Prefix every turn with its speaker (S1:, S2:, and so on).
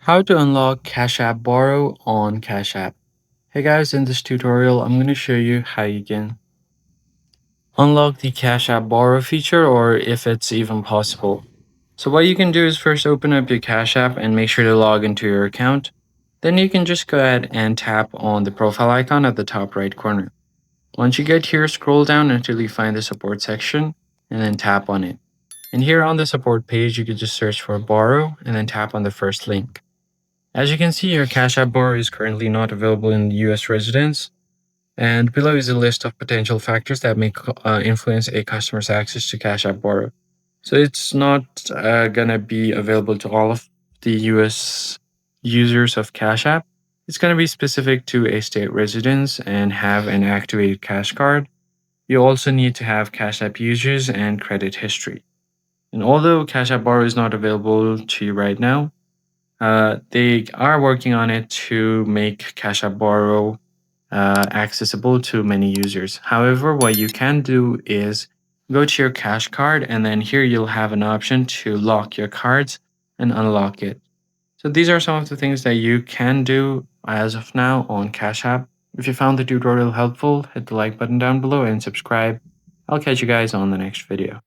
S1: How to unlock Cash App Borrow on Cash App. Hey guys, in this tutorial, I'm going to show you how you can unlock the Cash App Borrow feature or if it's even possible. So what you can do is first open up your Cash App and make sure to log into your account. Then you can just go ahead and tap on the profile icon at the top right corner. Once you get here, scroll down until you find the support section and then tap on it. And here on the support page, you can just search for Borrow and then tap on the first link. As you can see, your Cash App Borrow is currently not available in US residents. And below is a list of potential factors that may influence a customer's access to Cash App Borrow. So it's not going to be available to all of the US users of Cash App. It's going to be specific to a state residence and have an activated cash card. You also need to have Cash App users and credit history. And although Cash App Borrow is not available to you right now, they are working on it to make Cash App Borrow accessible to many users. However, what you can do is go to your cash card, and then here you'll have an option to lock your cards and unlock it. So these are some of the things that you can do as of now on Cash App. If you found the tutorial helpful, hit the like button down below and subscribe. I'll catch you guys on the next video.